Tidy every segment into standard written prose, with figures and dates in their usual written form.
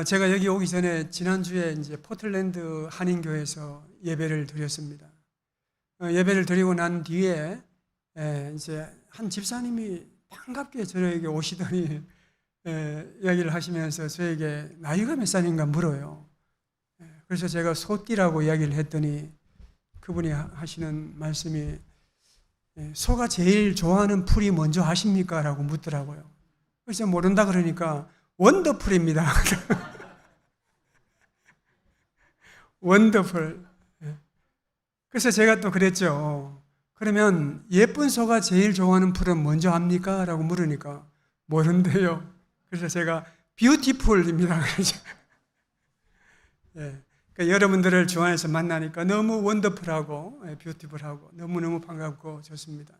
제가 여기 오기 전에 지난주에 이제 포틀랜드 한인교회에서 예배를 드렸습니다. 예배를 드리고 난 뒤에 이제 한 집사님이 반갑게 저에게 오시더니 이야기를 하시면서 저에게 나이가 몇 살인가 물어요. 그래서 제가 소띠라고 이야기를 했더니 그분이 하시는 말씀이 소가 제일 좋아하는 풀이 뭔지 아십니까? 라고 묻더라고요. 그래서 모른다 그러니까 원더풀입니다. 원더풀. 그래서 제가 또 그랬죠. 그러면 예쁜 소가 제일 좋아하는 풀은 뭔지 압니까? 라고 물으니까 모른대요. 그래서 제가 뷰티풀입니다. 그러니까 여러분들을 주 안에서 만나니까 너무 원더풀하고 뷰티풀하고 너무너무 반갑고 좋습니다.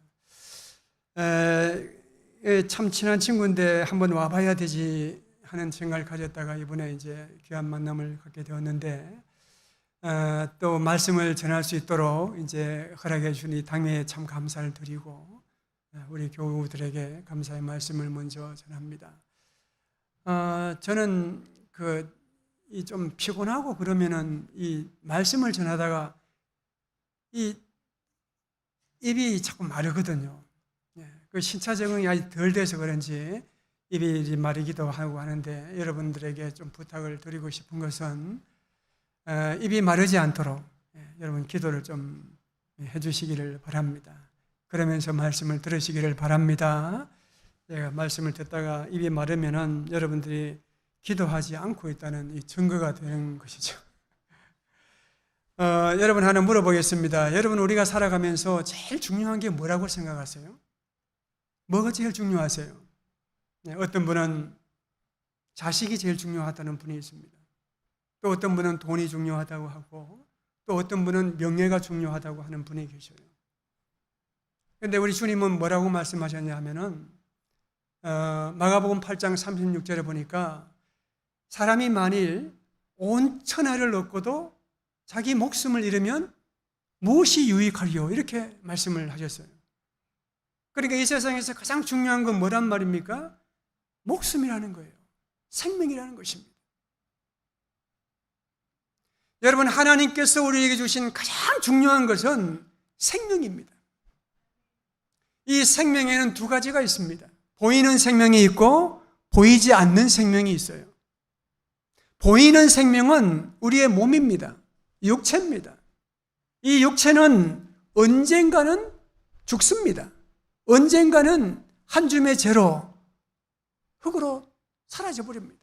참 친한 친구인데 한번 와봐야 되지 하는 생각을 가졌다가 이번에 이제 귀한 만남을 갖게 되었는데 또 말씀을 전할 수 있도록 이제 허락해 주니 당회에 참 감사를 드리고 우리 교우들에게 감사의 말씀을 먼저 전합니다. 저는 좀 피곤하고 그러면은 이 말씀을 전하다가 이 입이 자꾸 마르거든요. 그 신차 적응이 아직 덜 돼서 그런지 입이 마르기도 하고 하는데 여러분들에게 좀 부탁을 드리고 싶은 것은 입이 마르지 않도록 여러분 기도를 좀 해주시기를 바랍니다. 그러면서 말씀을 들으시기를 바랍니다. 제가 말씀을 듣다가 입이 마르면은 여러분들이 기도하지 않고 있다는 이 증거가 되는 것이죠. 여러분 하나 물어보겠습니다. 여러분 우리가 살아가면서 제일 중요한 게 뭐라고 생각하세요? 뭐가 제일 중요하세요? 어떤 분은 자식이 제일 중요하다는 분이 있습니다. 또 어떤 분은 돈이 중요하다고 하고 또 어떤 분은 명예가 중요하다고 하는 분이 계셔요. 그런데 우리 주님은 뭐라고 말씀하셨냐 하면은 마가복음 8장 36절에 보니까 사람이 만일 온 천하를 얻고도 자기 목숨을 잃으면 무엇이 유익하리요? 이렇게 말씀을 하셨어요. 그러니까 이 세상에서 가장 중요한 건 뭐란 말입니까? 목숨이라는 거예요. 생명이라는 것입니다. 여러분 하나님께서 우리에게 주신 가장 중요한 것은 생명입니다. 이 생명에는 두 가지가 있습니다. 보이는 생명이 있고 보이지 않는 생명이 있어요. 보이는 생명은 우리의 몸입니다. 육체입니다. 이 육체는 언젠가는 죽습니다. 언젠가는 한 줌의 재로 흙으로 사라져버립니다.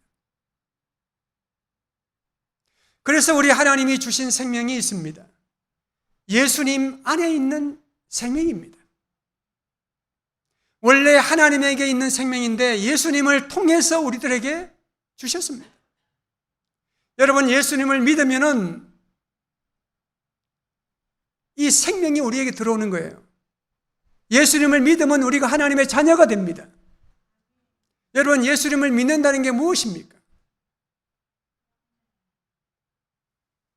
그래서 우리 하나님이 주신 생명이 있습니다. 예수님 안에 있는 생명입니다. 원래 하나님에게 있는 생명인데 예수님을 통해서 우리들에게 주셨습니다. 여러분 예수님을 믿으면은 이 생명이 우리에게 들어오는 거예요. 예수님을 믿으면 우리가 하나님의 자녀가 됩니다. 여러분 예수님을 믿는다는 게 무엇입니까?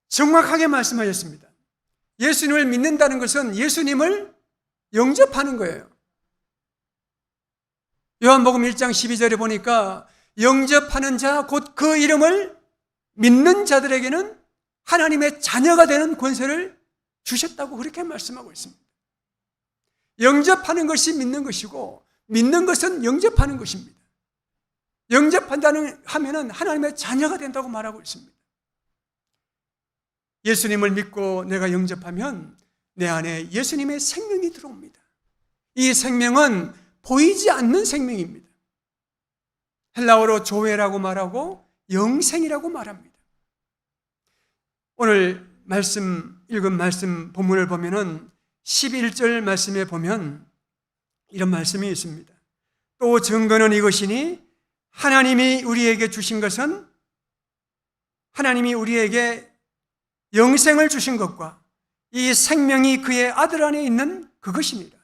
정확하게 말씀하셨습니다. 예수님을 믿는다는 것은 예수님을 영접하는 거예요. 요한복음 1장 12절에 보니까 영접하는 자 곧 그 이름을 믿는 자들에게는 하나님의 자녀가 되는 권세를 주셨다고 그렇게 말씀하고 있습니다. 영접하는 것이 믿는 것이고 믿는 것은 영접하는 것입니다. 영접한다는 하면은 하나님의 자녀가 된다고 말하고 있습니다. 예수님을 믿고 내가 영접하면 내 안에 예수님의 생명이 들어옵니다. 이 생명은 보이지 않는 생명입니다. 헬라어로 조회라고 말하고 영생이라고 말합니다. 오늘 읽은 말씀 본문을 보면은 11절 말씀에 보면 이런 말씀이 있습니다. 또 증거는 이것이니 하나님이 우리에게 주신 것은 하나님이 우리에게 영생을 주신 것과 이 생명이 그의 아들 안에 있는 그것입니다.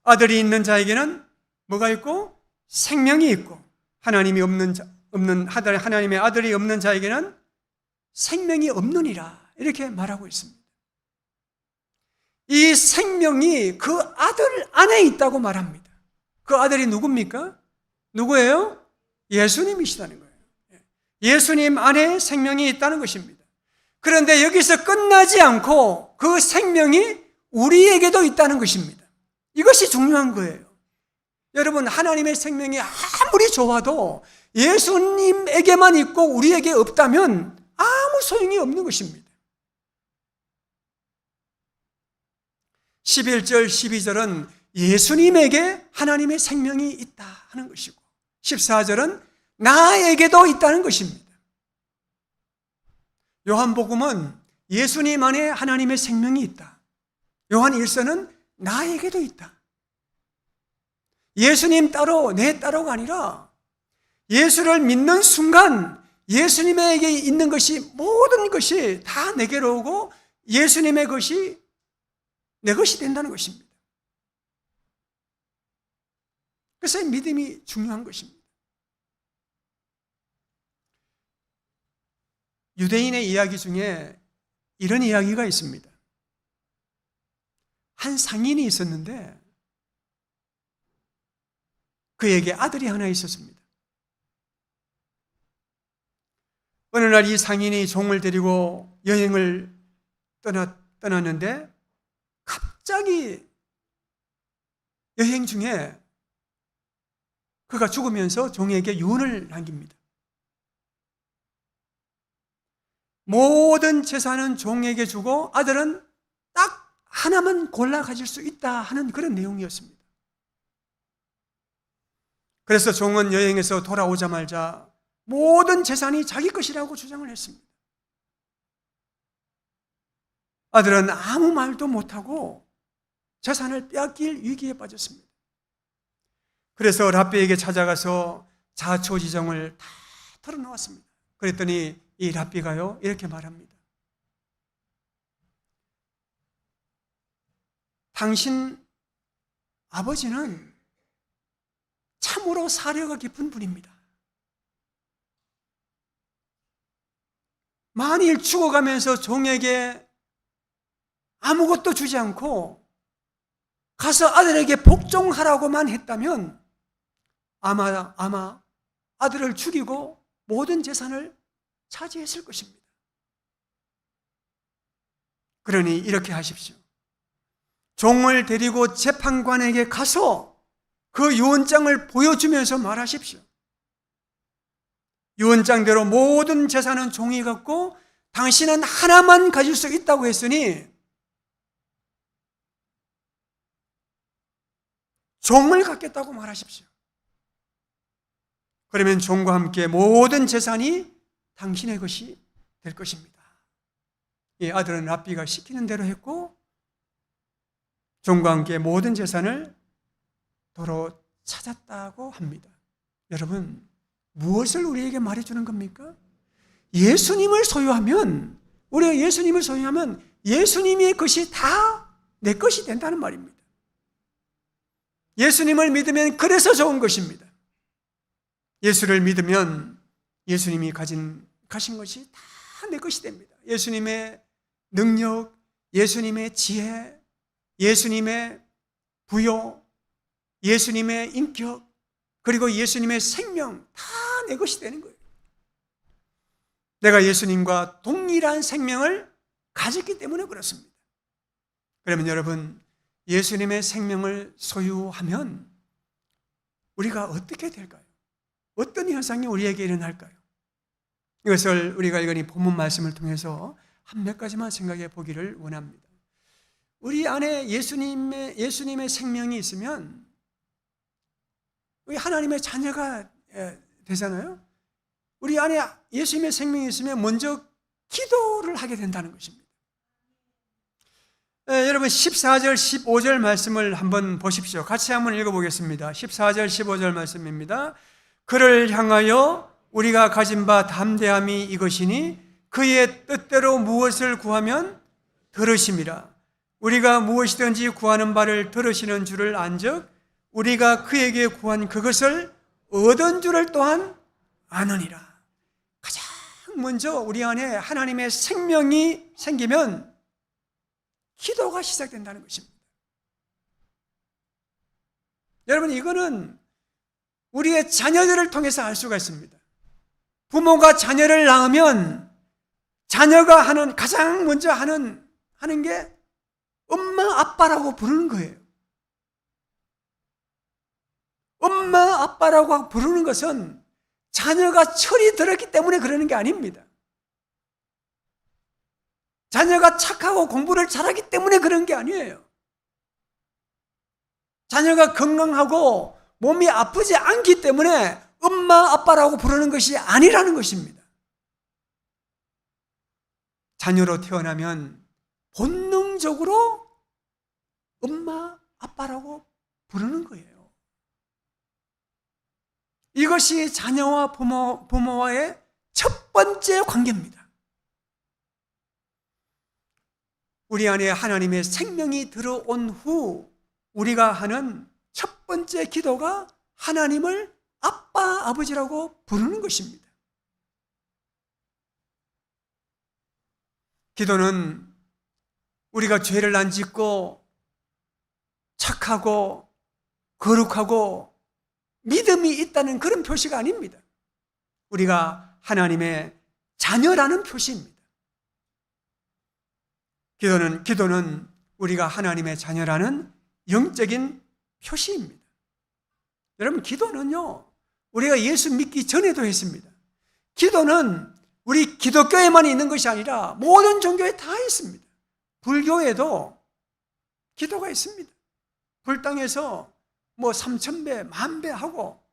아들이 있는 자에게는 뭐가 있고 생명이 있고 하나님의 아들이 없는 자에게는 생명이 없느니라 이렇게 말하고 있습니다. 이 생명이 그 아들 안에 있다고 말합니다. 그 아들이 누굽니까? 누구예요? 예수님이시다는 거예요. 예수님 안에 생명이 있다는 것입니다. 그런데 여기서 끝나지 않고 그 생명이 우리에게도 있다는 것입니다. 이것이 중요한 거예요. 여러분, 하나님의 생명이 아무리 좋아도 예수님에게만 있고 우리에게 없다면 아무 소용이 없는 것입니다. 11절, 12절은 예수님에게 하나님의 생명이 있다 하는 것이고 14절은 나에게도 있다는 것입니다. 요한복음은 예수님 안에 하나님의 생명이 있다. 요한 1서는 나에게도 있다. 예수님 따로 내 따로가 아니라 예수를 믿는 순간 예수님에게 있는 것이 모든 것이 다 내게로 오고 예수님의 것이 내 것이 된다는 것입니다. 그래서 믿음이 중요한 것입니다. 유대인의 이야기 중에 이런 이야기가 있습니다. 한 상인이 있었는데 그에게 아들이 하나 있었습니다. 어느 날 이 상인이 종을 데리고 여행을 떠났는데 갑자기 여행 중에 그가 죽으면서 종에게 유언을 남깁니다. 모든 재산은 종에게 주고 아들은 딱 하나만 골라 가질 수 있다 하는 그런 내용이었습니다. 그래서 종은 여행에서 돌아오자마자 모든 재산이 자기 것이라고 주장을 했습니다. 아들은 아무 말도 못하고 재산을 빼앗길 위기에 빠졌습니다. 그래서 랍비에게 찾아가서 자초지종을 다 털어놓았습니다. 그랬더니 이 랍비가요 이렇게 말합니다. 당신 아버지는 참으로 사려가 깊은 분입니다. 만일 죽어가면서 종에게 아무것도 주지 않고 가서 아들에게 복종하라고만 했다면 아마 아들을 죽이고 모든 재산을 차지했을 것입니다. 그러니 이렇게 하십시오. 종을 데리고 재판관에게 가서 그 유언장을 보여주면서 말하십시오. 유언장대로 모든 재산은 종이 갖고 당신은 하나만 가질 수 있다고 했으니 종을 갖겠다고 말하십시오. 그러면 종과 함께 모든 재산이 당신의 것이 될 것입니다. 이 아들은 랍비가 시키는 대로 했고 종과 함께 모든 재산을 도로 찾았다고 합니다. 여러분, 무엇을 우리에게 말해주는 겁니까? 예수님을 소유하면, 우리가 예수님을 소유하면 예수님의 것이 다 내 것이 된다는 말입니다. 예수님을 믿으면 그래서 좋은 것입니다. 예수를 믿으면 예수님이 가신 것이 다 내 것이 됩니다. 예수님의 능력, 예수님의 지혜, 예수님의 부요, 예수님의 인격, 그리고 예수님의 생명 다 내 것이 되는 거예요. 내가 예수님과 동일한 생명을 가졌기 때문에 그렇습니다. 그러면 여러분, 예수님의 생명을 소유하면 우리가 어떻게 될까요? 어떤 현상이 우리에게 일어날까요? 이것을 우리가 읽은 이 본문 말씀을 통해서 한 몇 가지만 생각해 보기를 원합니다. 우리 안에 예수님의 생명이 있으면 우리 하나님의 자녀가 되잖아요. 우리 안에 예수님의 생명이 있으면 먼저 기도를 하게 된다는 것입니다. 여러분 14절 15절 말씀을 한번 보십시오. 같이 한번 읽어보겠습니다. 14절 15절 말씀입니다. 그를 향하여 우리가 가진 바 담대함이 이것이니 그의 뜻대로 무엇을 구하면 들으심이라. 우리가 무엇이든지 구하는 바를 들으시는 줄을 안즉 우리가 그에게 구한 그것을 얻은 줄을 또한 아느니라. 가장 먼저 우리 안에 하나님의 생명이 생기면 기도가 시작된다는 것입니다. 여러분, 이거는 우리의 자녀들을 통해서 알 수가 있습니다. 부모가 자녀를 낳으면 자녀가 가장 먼저 하는 게 엄마, 아빠라고 부르는 거예요. 엄마, 아빠라고 부르는 것은 자녀가 철이 들었기 때문에 그러는 게 아닙니다. 자녀가 착하고 공부를 잘하기 때문에 그런 게 아니에요. 자녀가 건강하고 몸이 아프지 않기 때문에 엄마, 아빠라고 부르는 것이 아니라는 것입니다. 자녀로 태어나면 본능적으로 엄마, 아빠라고 부르는 거예요. 이것이 자녀와 부모와의 첫 번째 관계입니다. 우리 안에 하나님의 생명이 들어온 후 우리가 하는 첫 번째 기도가 하나님을 아빠, 아버지라고 부르는 것입니다. 기도는 우리가 죄를 안 짓고 착하고 거룩하고 믿음이 있다는 그런 표시가 아닙니다. 우리가 하나님의 자녀라는 표시입니다. 기도는 우리가 하나님의 자녀라는 영적인 표시입니다. 여러분, 기도는요, 우리가 예수 믿기 전에도 했습니다. 기도는 우리 기독교에만 있는 것이 아니라 모든 종교에 다 있습니다. 불교에도 기도가 있습니다. 불당에서 3,000배, 10,000배 하고,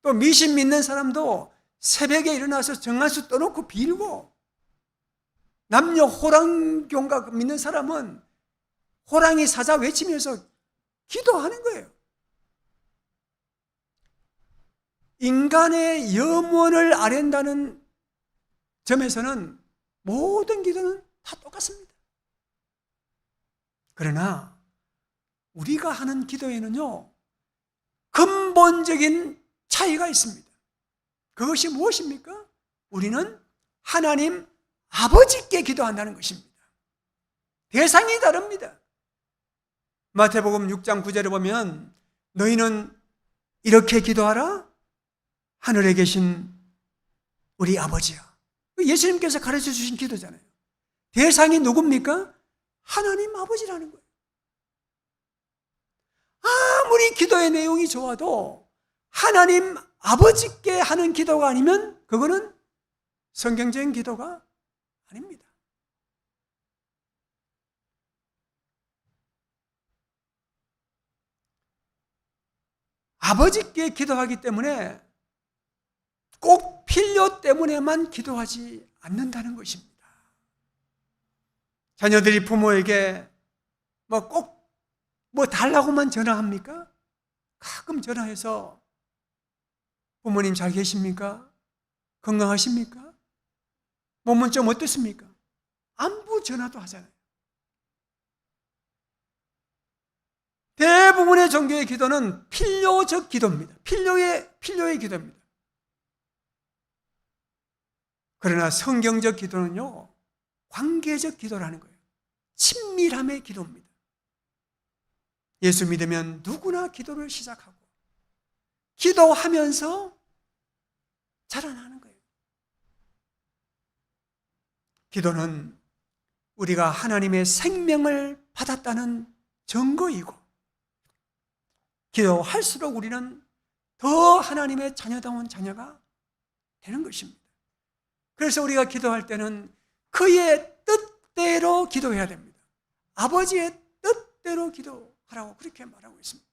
또 미신 믿는 사람도 새벽에 일어나서 정한수 떠놓고 빌고, 남녀 호랑교가 믿는 사람은 호랑이 사자 외치면서 기도하는 거예요. 인간의 영혼을 아랜다는 점에서는 모든 기도는 다 똑같습니다. 그러나 우리가 하는 기도에는요, 근본적인 차이가 있습니다. 그것이 무엇입니까? 우리는 하나님 아버지께 기도한다는 것입니다. 대상이 다릅니다. 마태복음 6장 9절에 보면 너희는 이렇게 기도하라. 하늘에 계신 우리 아버지야. 예수님께서 가르쳐 주신 기도잖아요. 대상이 누굽니까? 하나님 아버지라는 거예요. 아무리 기도의 내용이 좋아도 하나님 아버지께 하는 기도가 아니면 그거는 성경적인 기도가 아닙니다. 아버지께 기도하기 때문에 꼭 필요 때문에만 기도하지 않는다는 것입니다. 자녀들이 부모에게 꼭 달라고만 전화합니까? 가끔 전화해서 부모님 잘 계십니까? 건강하십니까? 몸은 좀 어떻습니까? 안부 전화도 하잖아요. 대부분의 종교의 기도는 필요적 기도입니다. 필요의 기도입니다. 그러나 성경적 기도는요, 관계적 기도라는 거예요. 친밀함의 기도입니다. 예수 믿으면 누구나 기도를 시작하고 기도하면서 자라나는 거예요. 기도는 우리가 하나님의 생명을 받았다는 증거이고, 기도할수록 우리는 더 하나님의 자녀다운 자녀가 되는 것입니다. 그래서 우리가 기도할 때는 그의 뜻대로 기도해야 됩니다. 아버지의 뜻대로 기도하라고 그렇게 말하고 있습니다.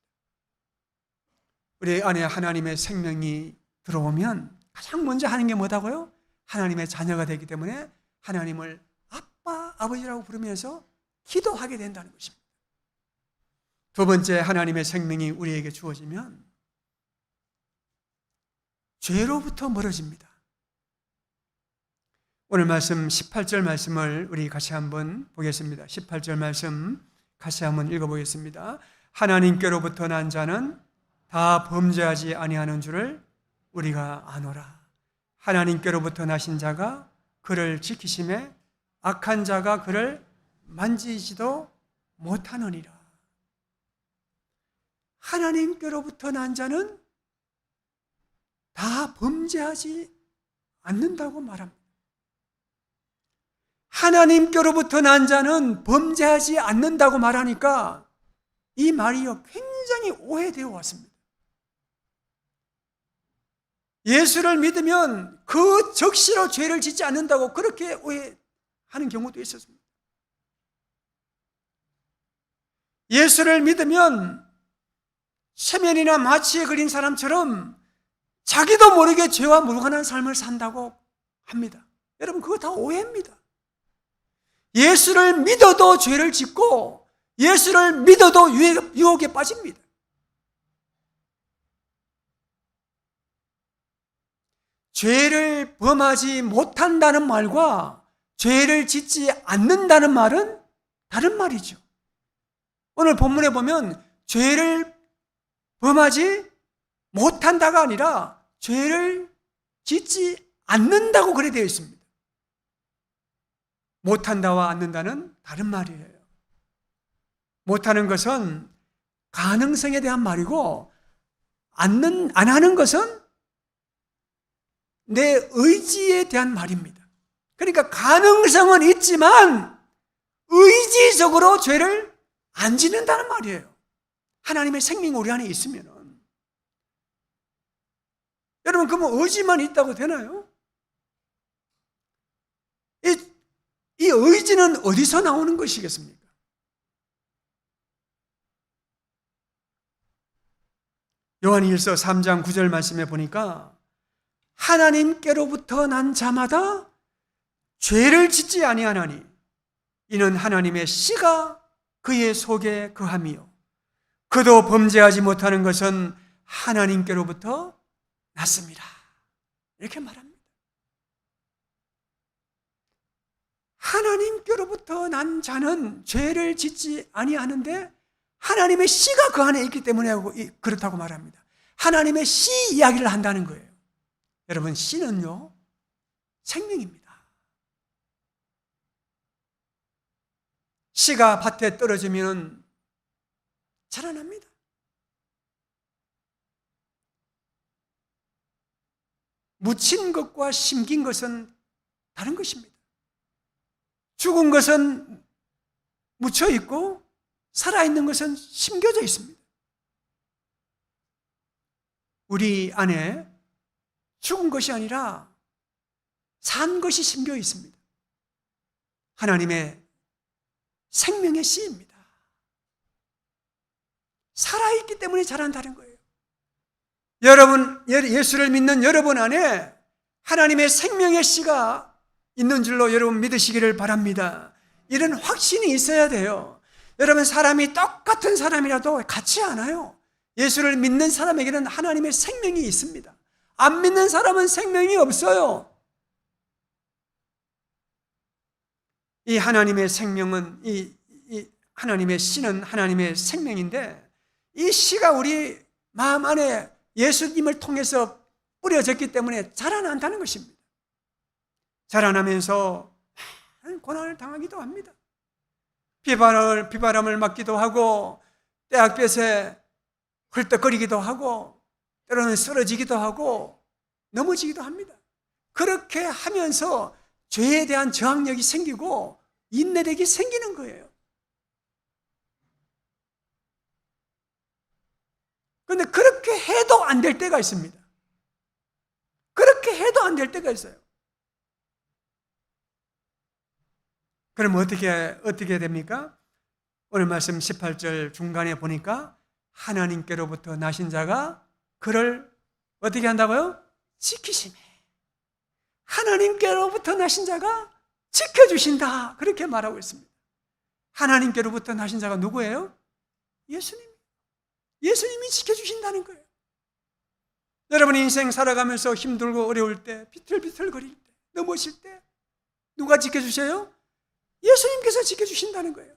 우리 안에 하나님의 생명이 들어오면 가장 먼저 하는 게 뭐다고요? 하나님의 자녀가 되기 때문에 하나님을 아빠, 아버지라고 부르면서 기도하게 된다는 것입니다. 두 번째, 하나님의 생명이 우리에게 주어지면 죄로부터 멀어집니다. 오늘 말씀 18절 말씀을 우리 같이 한번 보겠습니다. 18절 말씀 같이 한번 읽어보겠습니다. 하나님께로부터 난 자는 다 범죄하지 아니하는 줄을 우리가 아노라. 하나님께로부터 나신 자가 그를 지키심에 악한 자가 그를 만지지도 못하느니라. 하나님께로부터 난 자는 다 범죄하지 않는다고 말합니다. 하나님께로부터 난 자는 범죄하지 않는다고 말하니까 이 말이요 굉장히 오해되어 왔습니다. 예수를 믿으면 그 적시로 죄를 짓지 않는다고 그렇게 오해하는 경우도 있었습니다. 예수를 믿으면 세면이나 마취에 걸린 사람처럼 자기도 모르게 죄와 무관한 삶을 산다고 합니다. 여러분 그거 다 오해입니다. 예수를 믿어도 죄를 짓고 예수를 믿어도 유혹에 빠집니다. 죄를 범하지 못한다는 말과 죄를 짓지 않는다는 말은 다른 말이죠. 오늘 본문에 보면 죄를 범하지 못한다가 아니라 죄를 짓지 않는다고 그래 되어 있습니다. 못한다와 않는다는 다른 말이에요. 못하는 것은 가능성에 대한 말이고 안 하는 것은 내 의지에 대한 말입니다. 그러니까 가능성은 있지만 의지적으로 죄를 안 짓는다는 말이에요. 하나님의 생명이 우리 안에 있으면. 여러분 그러면 의지만 있다고 되나요? 이 의지는 어디서 나오는 것이겠습니까? 요한일서 3장 9절 말씀에 보니까 하나님께로부터 난 자마다 죄를 짓지 아니하나니 이는 하나님의 씨가 그의 속에 거함이요 그도 범죄하지 못하는 것은 하나님께로부터 났습니다. 이렇게 말합니다. 하나님께로부터 난 자는 죄를 짓지 아니하는데 하나님의 씨가 그 안에 있기 때문에 그렇다고 말합니다. 하나님의 씨 이야기를 한다는 거예요. 여러분 씨는요 생명입니다. 씨가 밭에 떨어지면 자라납니다. 묻힌 것과 심긴 것은 다른 것입니다. 죽은 것은 묻혀 있고 살아있는 것은 심겨져 있습니다. 우리 안에 죽은 것이 아니라 산 것이 심겨 있습니다. 하나님의 생명의 씨입니다. 살아있기 때문에 자란다는 거예요. 여러분, 예수를 믿는 여러분 안에 하나님의 생명의 씨가 있는 줄로 여러분 믿으시기를 바랍니다. 이런 확신이 있어야 돼요. 여러분 사람이 똑같은 사람이라도 같지 않아요. 예수를 믿는 사람에게는 하나님의 생명이 있습니다. 안 믿는 사람은 생명이 없어요. 이 하나님의 생명은 이 하나님의 씨는 하나님의 생명인데 이 씨가 우리 마음 안에 예수님을 통해서 뿌려졌기 때문에 자라난다는 것입니다. 자라나면서 많은 고난을 당하기도 합니다. 비바람을 맞기도 하고 떼약볕에 헐떡거리기도 하고 때로는 쓰러지기도 하고 넘어지기도 합니다. 그렇게 하면서 죄에 대한 저항력이 생기고 인내력이 생기는 거예요. 그런데 그렇게 해도 안 될 때가 있습니다. 그렇게 해도 안 될 때가 있어요. 그럼 어떻게 됩니까? 오늘 말씀 18절 중간에 보니까 하나님께로부터 나신 자가 그를 어떻게 한다고요? 지키시네. 하나님께로부터 나신 자가 지켜주신다. 그렇게 말하고 있습니다. 하나님께로부터 나신 자가 누구예요? 예수님. 예수님이 지켜주신다는 거예요. 여러분 인생 살아가면서 힘들고 어려울 때, 비틀비틀거릴 때, 넘어질 때 누가 지켜주세요? 예수님께서 지켜주신다는 거예요.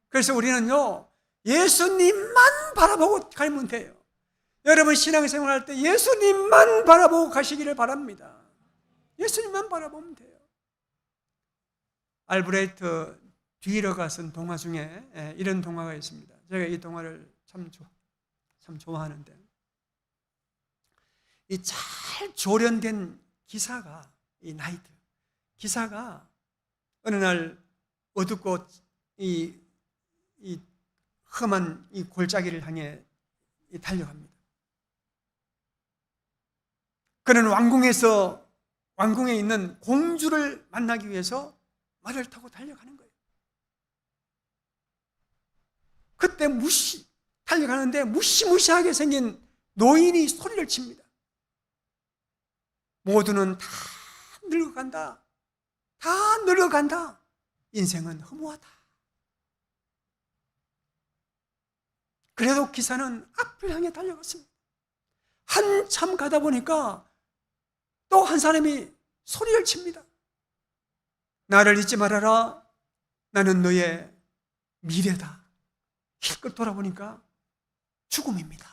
그래서 우리는요 예수님만 바라보고 가면 돼요. 여러분 신앙생활 할 때 예수님만 바라보고 가시기를 바랍니다. 예수님만 바라보면 돼요. 알브레이트 듀이러가 쓴 동화 중에 이런 동화가 있습니다. 제가 이 동화를 참 좋아하는데 이 잘 조련된 기사가, 이 나이트 기사가 어느 날 어둡고 이 험한 이 골짜기를 향해 달려갑니다. 그는 왕궁에 있는 공주를 만나기 위해서 말을 타고 달려가는 거예요. 그때 달려가는데 무시무시하게 생긴 노인이 소리를 칩니다. 모두는 다 늙어간다. 다 늙어간다. 인생은 허무하다. 그래도 기사는 앞을 향해 달려갔습니다. 한참 가다 보니까 또 한 사람이 소리를 칩니다. 나를 잊지 말아라. 나는 너의 미래다. 힐끗 돌아보니까 죽음입니다.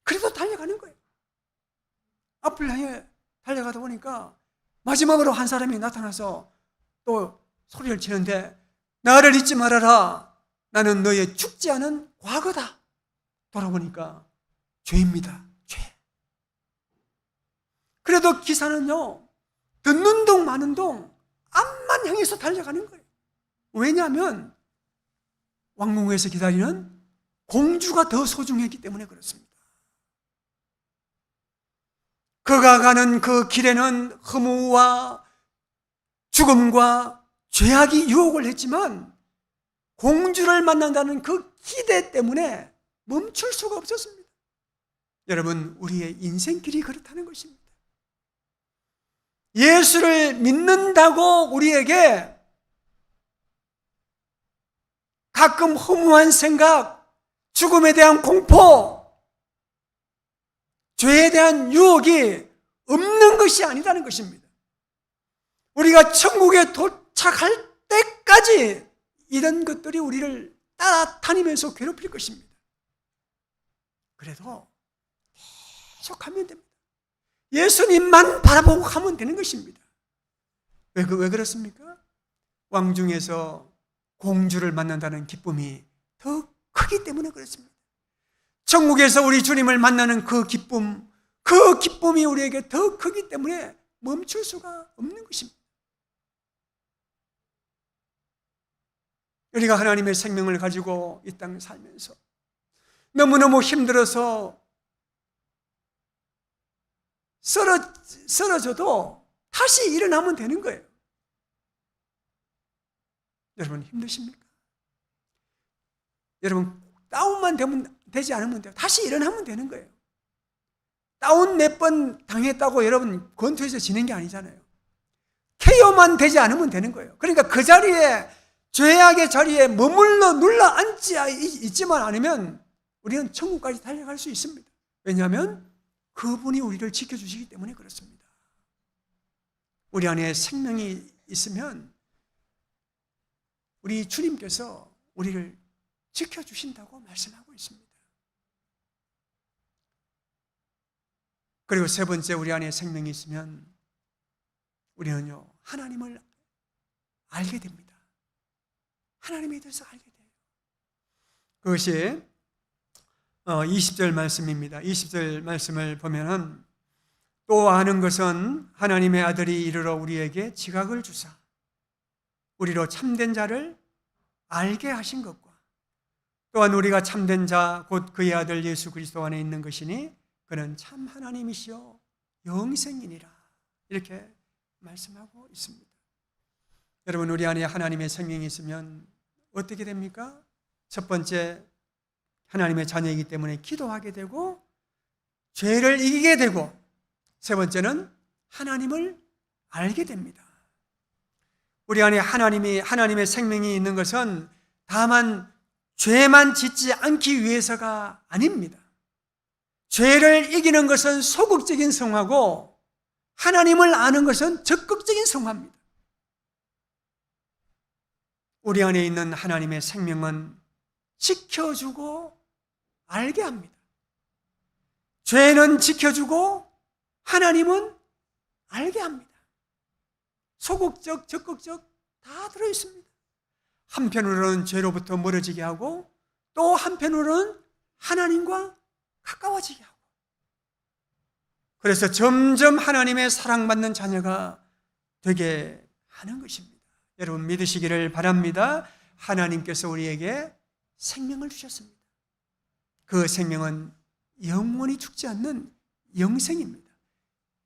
그래도 달려가는 거예요. 앞을 향해 달려가다 보니까 마지막으로 한 사람이 나타나서 또 소리를 치는데, 나를 잊지 말아라. 나는 너의 죽지 않은 과거다. 돌아보니까 죄입니다. 죄. 그래도 기사는요, 듣는 동 마는 동 앞만 향해서 달려가는 거예요. 왜냐하면 왕궁에서 기다리는 공주가 더 소중했기 때문에 그렇습니다. 그가 가는 그 길에는 허무와 죽음과 죄악이 유혹을 했지만 공주를 만난다는 그 기대 때문에 멈출 수가 없었습니다. 여러분, 우리의 인생길이 그렇다는 것입니다. 예수를 믿는다고 우리에게 가끔 허무한 생각, 죽음에 대한 공포, 죄에 대한 유혹이 없는 것이 아니라는 것입니다. 우리가 천국에 도착할 때까지 이런 것들이 우리를 따라다니면서 괴롭힐 것입니다. 그래도 계속하면 됩니다. 예수님만 바라보고 가면 되는 것입니다. 왜 그렇습니까? 왕중에서 공주를 만난다는 기쁨이 더 크기 때문에 그렇습니다. 천국에서 우리 주님을 만나는 그 기쁨이 우리에게 더 크기 때문에 멈출 수가 없는 것입니다. 우리가 하나님의 생명을 가지고 이 땅에 살면서 너무너무 힘들어서 쓰러져도 다시 일어나면 되는 거예요. 여러분, 힘드십니까? 여러분, 다운만 되지 않으면 돼요. 다시 일어나면 되는 거예요. 다운 몇 번 당했다고 여러분 권투에서 지는 게 아니잖아요. KO만 되지 않으면 되는 거예요. 그러니까 그 자리에, 죄악의 자리에 머물러 눌러 앉지 있지만 않으면 우리는 천국까지 달려갈 수 있습니다. 왜냐하면 그분이 우리를 지켜주시기 때문에 그렇습니다. 우리 안에 생명이 있으면 우리 주님께서 우리를 지켜주신다고 말씀하고 있습니다. 그리고 세 번째, 우리 안에 생명이 있으면 우리는요, 하나님을 알게 됩니다. 하나님에 대해서 알게 돼요. 그것이 20절 말씀입니다. 20절 말씀을 보면은, 또 아는 것은 하나님의 아들이 이르러 우리에게 지각을 주사 우리로 참된 자를 알게 하신 것과, 또한 우리가 참된 자 곧 그의 아들 예수 그리스도 안에 있는 것이니 그는 참 하나님이시요 영생이니라. 이렇게 말씀하고 있습니다. 여러분, 우리 안에 하나님의 생명이 있으면 어떻게 됩니까? 첫 번째, 하나님의 자녀이기 때문에 기도하게 되고 죄를 이기게 되고, 세 번째는 하나님을 알게 됩니다. 우리 안에 하나님의 생명이 있는 것은 다만 죄만 짓지 않기 위해서가 아닙니다. 죄를 이기는 것은 소극적인 성화고 하나님을 아는 것은 적극적인 성화입니다. 우리 안에 있는 하나님의 생명은 지켜주고 알게 합니다. 죄는 지켜주고 하나님은 알게 합니다. 소극적, 적극적 다 들어있습니다. 한편으로는 죄로부터 멀어지게 하고, 또 한편으로는 하나님과 가까워지게 하고, 그래서 점점 하나님의 사랑받는 자녀가 되게 하는 것입니다. 여러분 믿으시기를 바랍니다. 하나님께서 우리에게 생명을 주셨습니다. 그 생명은 영원히 죽지 않는 영생입니다.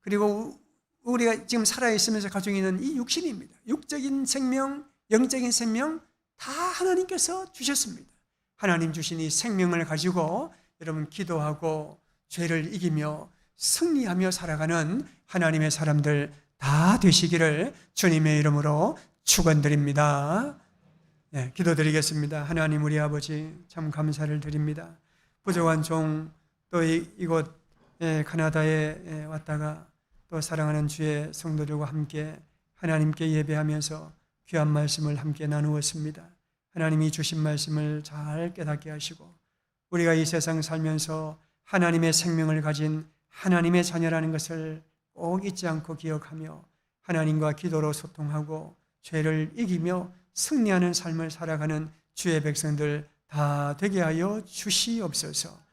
그리고 우리가 지금 살아있으면서 가지고 있는 이 육신입니다. 육적인 생명, 영적인 생명 다 하나님께서 주셨습니다. 하나님 주신 이 생명을 가지고 여러분 기도하고 죄를 이기며 승리하며 살아가는 하나님의 사람들 다 되시기를 주님의 이름으로 축원드립니다. 네, 기도드리겠습니다. 하나님 우리 아버지 참 감사를 드립니다. 부족한 종 또 이곳 카나다에 왔다가 또 사랑하는 주의 성도들과 함께 하나님께 예배하면서 귀한 말씀을 함께 나누었습니다. 하나님이 주신 말씀을 잘 깨닫게 하시고 우리가 이 세상 살면서 하나님의 생명을 가진 하나님의 자녀라는 것을 꼭 잊지 않고 기억하며 하나님과 기도로 소통하고 죄를 이기며 승리하는 삶을 살아가는 주의 백성들 다 되게 하여 주시옵소서.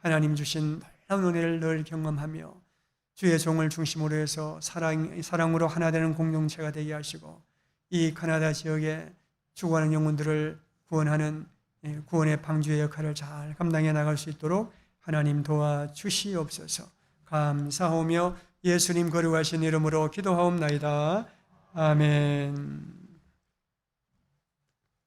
하나님 주신 놀라운 은혜를 늘 경험하며 주의 종을 중심으로 해서 사랑으로 하나 되는 공동체가 되게 하시고 이 카나다 지역에 죽어가는 영혼들을 구원하는 구원의 방주의 역할을 잘 감당해 나갈 수 있도록 하나님 도와주시옵소서. 감사하며 예수님 거룩하신 이름으로 기도하옵나이다. 아멘.